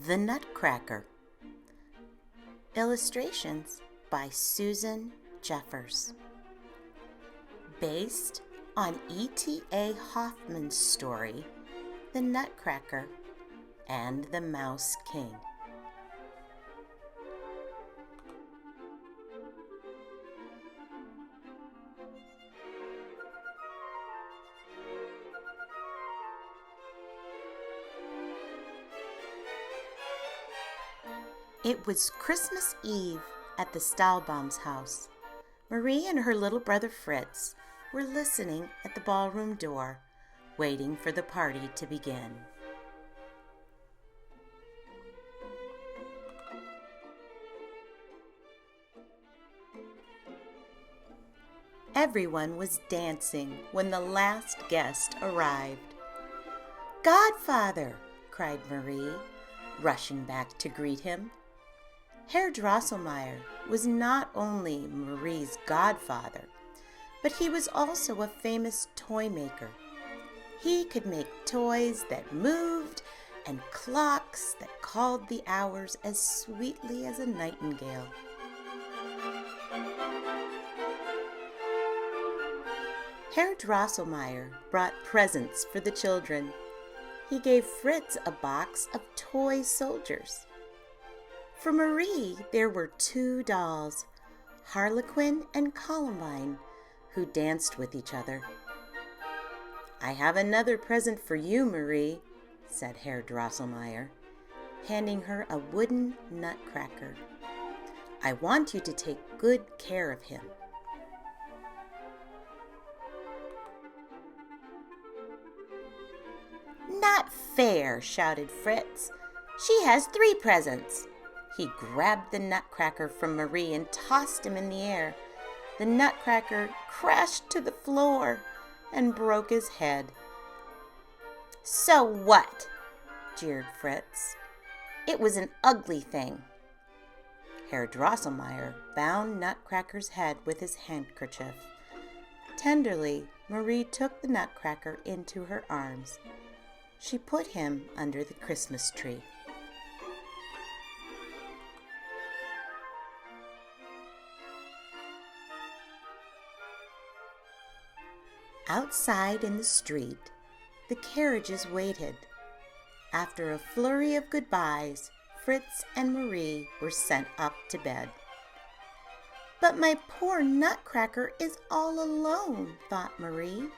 The Nutcracker. Illustrations by Susan Jeffers. Based on E.T.A. Hoffman's story, The Nutcracker and the Mouse King. It was Christmas Eve at the Stahlbaum's house. Marie and her little brother Fritz were listening at the ballroom door, waiting for the party to begin. Everyone was dancing when the last guest arrived. "Godfather!" cried Marie, rushing back to greet him. Herr Drosselmeyer was not only Marie's godfather, but he was also a famous toy maker. He could make toys that moved and clocks that called the hours as sweetly as a nightingale. Herr Drosselmeyer brought presents for the children. He gave Fritz a box of toy soldiers. For Marie, there were 2 dolls, Harlequin and Columbine, who danced with each other. "I have another present for you, Marie," said Herr Drosselmeyer, handing her a wooden nutcracker. "I want you to take good care of him." "Not fair," shouted Fritz. "She has 3 presents." He grabbed the nutcracker from Marie and tossed him in the air. The nutcracker crashed to the floor and broke his head. "So what?" jeered Fritz. "It was an ugly thing." Herr Drosselmeyer bound Nutcracker's head with his handkerchief. Tenderly, Marie took the nutcracker into her arms. She put him under the Christmas tree. Outside in the street, the carriages waited. After a flurry of goodbyes, Fritz and Marie were sent up to bed. "But my poor Nutcracker is all alone," thought Marie,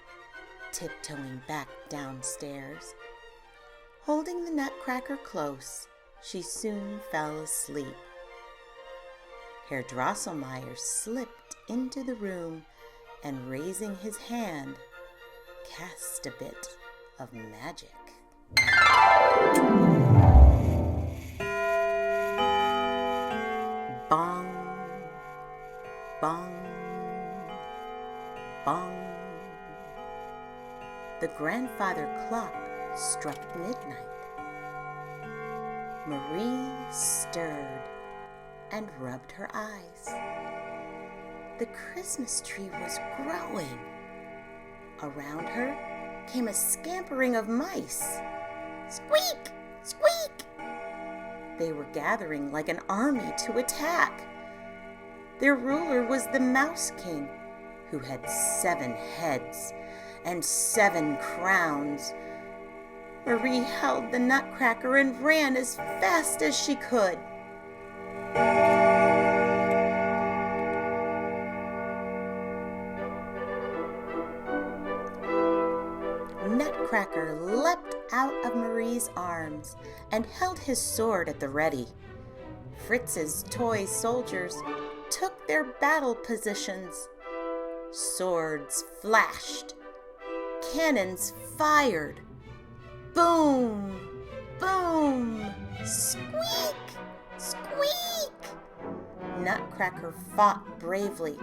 tiptoeing back downstairs. Holding the Nutcracker close, she soon fell asleep. Herr Drosselmeyer slipped into the room and, raising his hand, cast a bit of magic. Bong, bong, bong. The grandfather clock struck midnight. Marie stirred and rubbed her eyes. The Christmas tree was growing. Around her came a scampering of mice. Squeak! Squeak! They were gathering like an army to attack. Their ruler was the Mouse King, who had 7 heads and 7 crowns. Marie held the nutcracker and ran as fast as she could. Nutcracker leapt out of Marie's arms and held his sword at the ready. Fritz's toy soldiers took their battle positions. Swords flashed. Cannons fired. Boom! Boom! Squeak! Squeak! Nutcracker fought bravely,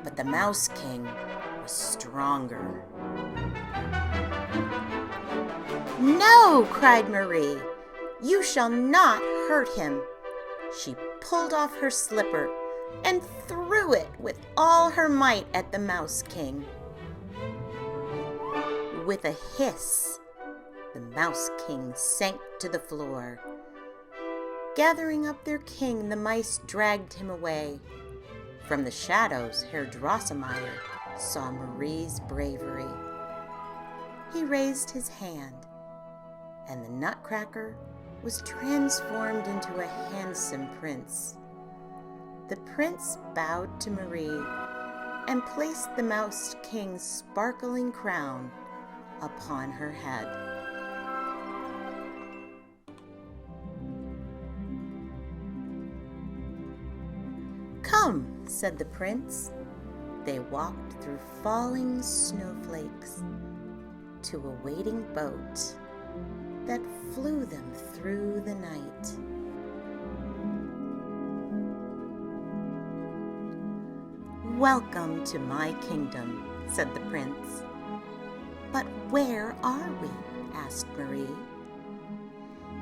but the Mouse King was stronger. "No!" cried Marie. "You shall not hurt him." She pulled off her slipper and threw it with all her might at the Mouse King. With a hiss, the Mouse King sank to the floor. Gathering up their king, the mice dragged him away. From the shadows, Herr Drosselmeyer saw Marie's bravery. He raised his hand, and the Nutcracker was transformed into a handsome prince. The prince bowed to Marie and placed the Mouse King's sparkling crown upon her head. "Come," said the prince. They walked through falling snowflakes to a waiting boat that flew them through the night. "Welcome to my kingdom," said the prince. "But where are we?" asked Marie.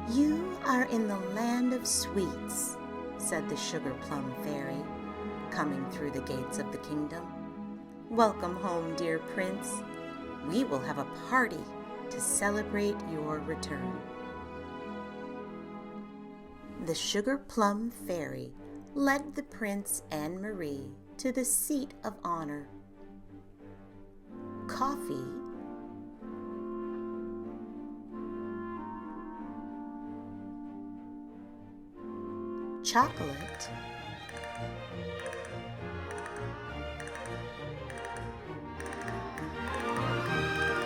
"You are in the land of sweets," said the Sugar Plum Fairy, coming through the gates of the kingdom. "Welcome home, dear prince. We will have a party to celebrate your return." The Sugar Plum Fairy led the prince and Marie to the seat of honor. Coffee, chocolate,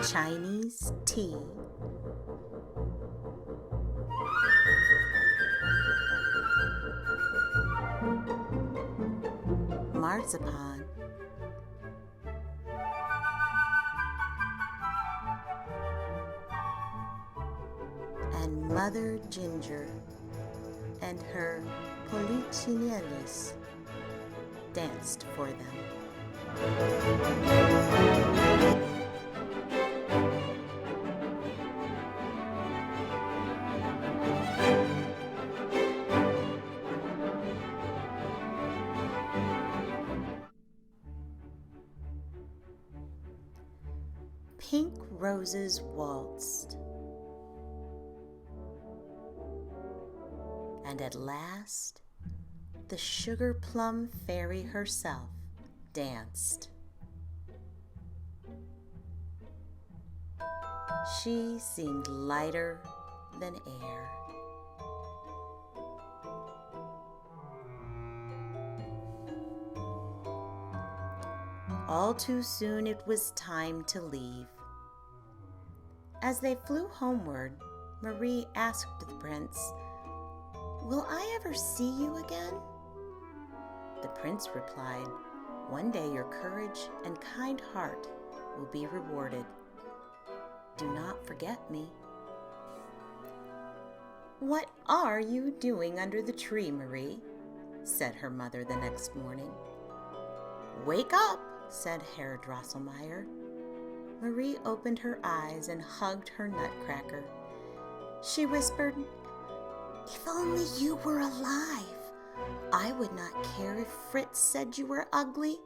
Chinese tea, marzipan, and Mother Ginger and her polichinellis danced for them. Pink roses waltzed, and at last the Sugar Plum Fairy herself danced. She seemed lighter than air. All too soon it was time to leave. As they flew homeward, Marie asked the prince, "Will I ever see you again?" The prince replied, "One day your courage and kind heart will be rewarded. Do not forget me." "What are you doing under the tree, Marie?" said her mother the next morning. "Wake up," said Herr Drosselmeyer. Marie opened her eyes and hugged her Nutcracker. She whispered, "If only you were alive, I would not care if Fritz said you were ugly.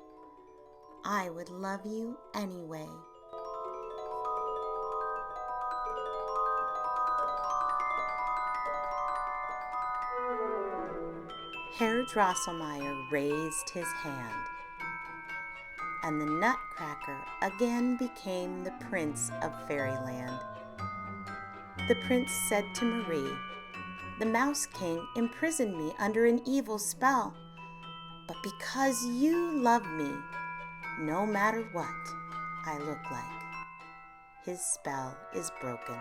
I would love you anyway." Herr Drosselmeyer raised his hand, and the Nutcracker again became the Prince of Fairyland. The prince said to Marie, "The Mouse King imprisoned me under an evil spell, but because you love me, no matter what I look like, his spell is broken.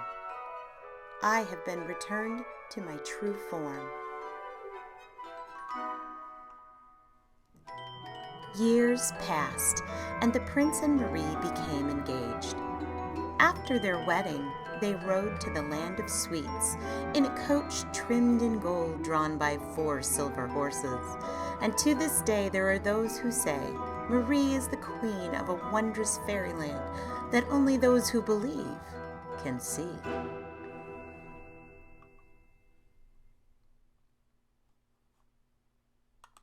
I have been returned to my true form." Years passed, and the prince and Marie became engaged. After their wedding, they rode to the land of sweets in a coach trimmed in gold drawn by 4 silver horses. And to this day there are those who say Marie is the queen of a wondrous fairyland that only those who believe can see.